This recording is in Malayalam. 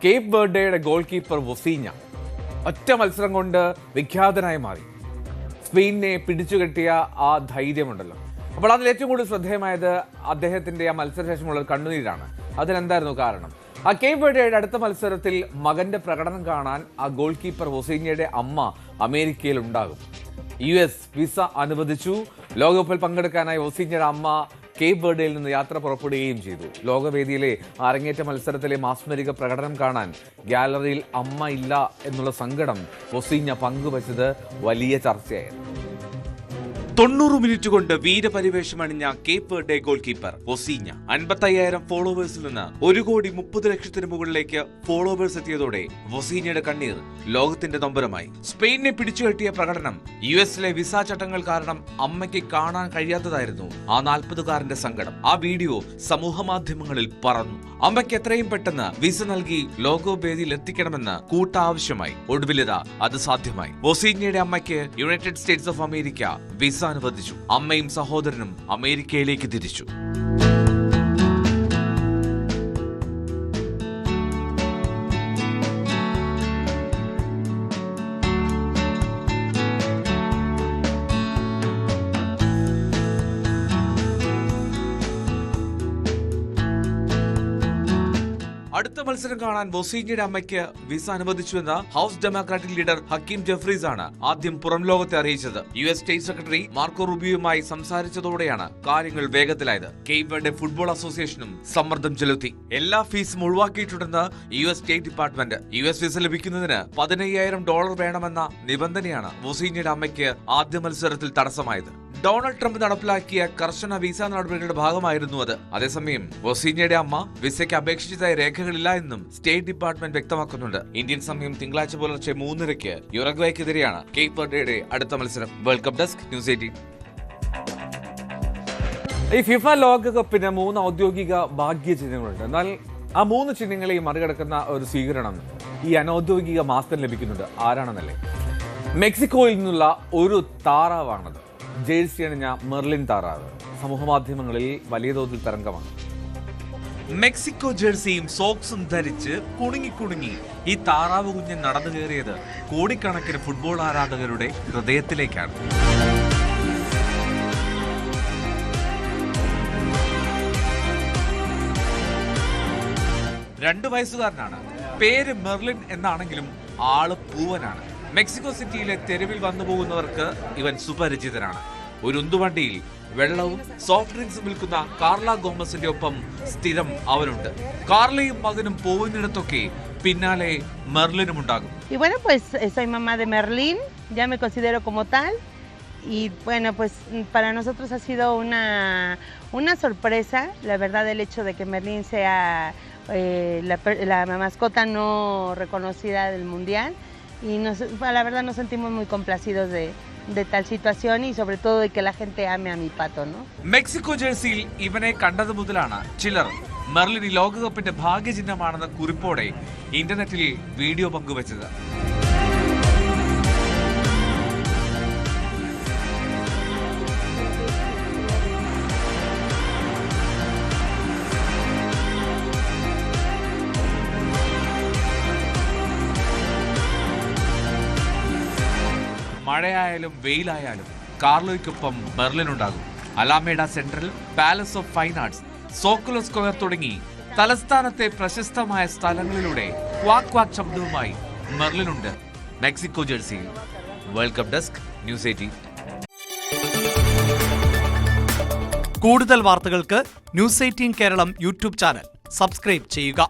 കേപ്പ് വെർഡെയുടെ ഗോൾ കീപ്പർ വൊസീഞ്ഞ ഒറ്റ മത്സരം കൊണ്ട് വിഖ്യാതനായി മാറി. സ്പെയിനിനെ പിടിച്ചുകെട്ടിയ ആ ധൈര്യമുണ്ടല്ലോ. അപ്പോൾ അതിൽ ഏറ്റവും കൂടുതൽ ശ്രദ്ധേയമായത് അദ്ദേഹത്തിന്റെ ആ മത്സരശേഷമുള്ള കണ്ണുനീരാണ്. അതിനെന്തായിരുന്നു കാരണം? ആ കേപ്പ് വെർഡെയുടെ അടുത്ത മത്സരത്തിൽ മകന്റെ പ്രകടനം കാണാൻ ആ ഗോൾ കീപ്പർ വൊസീഞ്ഞയുടെ അമ്മ അമേരിക്കയിൽ ഉണ്ടാകും. US വിസ അനുവദിച്ചു. ലോകകപ്പിൽ പങ്കെടുക്കാനായി വൊസീഞ്ഞയുടെ അമ്മ കേപ്പ് വെർഡെയിൽ നിന്ന് യാത്ര പുറപ്പെടുകയും ചെയ്തു. ലോകവേദിയിലെ അരങ്ങേറ്റ മത്സരത്തിലെ മാസ്മരിക പ്രകടനം കാണാൻ ഗാലറിയിൽ അമ്മ ഇല്ല എന്നുള്ള സങ്കടം വൊസീഞ്ഞ പങ്കുവച്ചത് വലിയ ചർച്ചയായിരുന്നു. 90 മിനിറ്റ് കൊണ്ട് വീരപരിവേഷം അണിഞ്ഞ കേപ്പ് വെർഡെ ഗോൾ കീപ്പർ വൊസീഞ്ഞ 55,000 ഫോളോവേഴ്സിൽ നിന്ന് 1,30,00,000 മുകളിലേക്ക് ഫോളോവേഴ്സ് എത്തിയതോടെ വൊസീഞ്ഞയുടെ കണ്ണീർ ലോകത്തിന്റെ നൊമ്പരമായി. സ്പെയിനിനെ പിടിച്ചുകെട്ടിയ പ്രകടനം, US വിസ ചട്ടങ്ങൾ കാരണം അമ്മയ്ക്ക് കാണാൻ കഴിയാത്തതായിരുന്നു ആ 40-കാരന്റെ സങ്കടം. ആ വീഡിയോ സമൂഹ മാധ്യമങ്ങളിൽ പറന്നു. അമ്മയ്ക്ക് എത്രയും പെട്ടെന്ന് വിസ നൽകി ലോകവേദിയിൽ എത്തിക്കണമെന്ന് കൂട്ടാവശ്യമായി. ഒടുവിലിതാ അത് സാധ്യമായി. വൊസീഞ്ഞയുടെ അമ്മയ്ക്ക് United States of America visa അനുവദിച്ചു. അമ്മയും സഹോദരനും അമേരിക്കയിലേക്ക് തിരിച്ചു. അടുത്ത മത്സരം കാണാൻ വൊസീഞ്ഞയുടെ അമ്മയ്ക്ക് വിസ അനുവദിച്ചുവെന്ന് house democratic leader Hakeem Jeffries ആണ് ആദ്യം പുറം ലോകത്തെ അറിയിച്ചത്. US സ്റ്റേറ്റ് സെക്രട്ടറി മാർക്കോ റൂബിയോയുമായി സംസാരിച്ചതോടെയാണ് കാര്യങ്ങൾ വേഗത്തിലായത്. കേപ്പ് വെർഡെ ഫുട്ബോൾ അസോസിയേഷനും സമ്മർദ്ദം ചെലുത്തി. എല്ലാ ഫീസും ഒഴിവാക്കിയിട്ടുണ്ടെന്ന് US state department. US visa ലഭിക്കുന്നതിന് $15,000 വേണമെന്ന നിബന്ധനയാണ് വൊസീഞ്ഞയുടെ അമ്മയ്ക്ക് ആദ്യ മത്സരത്തിൽ തടസ്സമായത്. ഡൊണാൾഡ് ട്രംപ് നടപ്പിലാക്കിയ കർശന വിസ നടപടികളുടെ ഭാഗമായിരുന്നു അത്. അതേസമയം വൊസീഞ്ഞയുടെ അമ്മ വിസയ്ക്ക് അപേക്ഷിച്ചതായി രേഖകളില്ല എന്നും സ്റ്റേറ്റ് ഡിപ്പാർട്ട്മെന്റ് വ്യക്തമാക്കുന്നുണ്ട്. ഇന്ത്യൻ സമയം തിങ്കളാഴ്ച പുലർച്ചെ 3:30 യുറുഗ്വേക്കെതിരെയാണ് കേപ്പ് വെർഡെയുടെ അടുത്ത മത്സരം. World cup desk news 18. ഈ ഫിഫ ലോകകപ്പിന് 3 ഔദ്യോഗിക ഭാഗ്യചിഹ്നങ്ങളുണ്ട്. എന്നാൽ ആ 3 ചിഹ്നങ്ങളെയും മറികടക്കുന്ന ഒരു സ്വീകരണം ഈ അനൌദ്യോഗിക മാസത്തിന് ലഭിക്കുന്നുണ്ട്. ആരാണെന്നല്ലേ? മെക്സിക്കോയിൽ നിന്നുള്ള ഒരു താറാവാണത്. ജേഴ്സി അണിഞ്ഞ മെർലിൻ താറാവ് സമൂഹമാധ്യമങ്ങളിൽ വലിയ തോതിൽ തരംഗമാണ്. മെക്സിക്കോ ജേഴ്സിയും സോക്സും ധരിച്ച് കുണുങ്ങി ഈ താറാവ് കുഞ്ഞൻ നടന്നു കയറിയത് കോടിക്കണക്കിന് ഫുട്ബോൾ ആരാധകരുടെ ഹൃദയത്തിലേക്കാണ്. രണ്ടു വയസ്സുകാരനാണ്. പേര് മെർലിൻ എന്നാണെങ്കിലും ആള് പൂവനാണ്. മെക്സിക്കോ സിറ്റിയിലെ തെരുവിൽ വന്നു പോകുന്നവർക്ക് ഇവൻ സുപരിചിതനാണ്. ഒരു ഉന്തുവണ്ടിയിൽ വെള്ളവും സോഫ്റ്റ് ഡ്രിങ്ക്സും വിൽക്കുന്ന കാർല ഗോമസിന്റെ ഒപ്പം സ്ഥിരം അവനുണ്ട്. കാർലയും മകനും പോകുന്നിടത്തൊക്കെ പിന്നാലെ മെർലിനും ഉണ്ടാകും. Y bueno, pues soy mamá de Merlín, ya me considero como tal. Y bueno, pues para nosotros ha sido una sorpresa, la verdad, el hecho de que Merlín sea la mascota no reconocida del mundial. Y la verdad nos sentimos muy complacidos de tal situación y sobre todo de que la gente ame a mi pato, ¿no? Mexico ജേഴ്സിയിൽ ഇവനെ കണ്ടത് മുതലാണ് ചിലർ മെർലിൻ ലോകകപ്പിന്റെ ഭാഗ്യചിഹ്നമാണെന്ന കുറിപ്പോടെ ഇന്റർനെറ്റിൽ വീഡിയോ പങ്കുവച്ചത്. മഴയായാലും വെയിലായാലും കാർലോയ്ക്കൊപ്പം മെർലിൻ ഉണ്ടാകും. Alameda central, palace of fine arts, Zocalo square തുടങ്ങി തലസ്ഥാനത്തെ പ്രശസ്തമായ സ്ഥലങ്ങളിലൂടെ ക്വാക്ക് ക്വാക്ക് ശബ്ദവുമായി മെർലിനുണ്ട് മെക്സിക്കോ ജേഴ്സിയിൽ. World cup desk news 18. കൂടുതൽ വാർത്തകൾക്ക് news 18 Keralam YouTube channel subscribe ചെയ്യുക.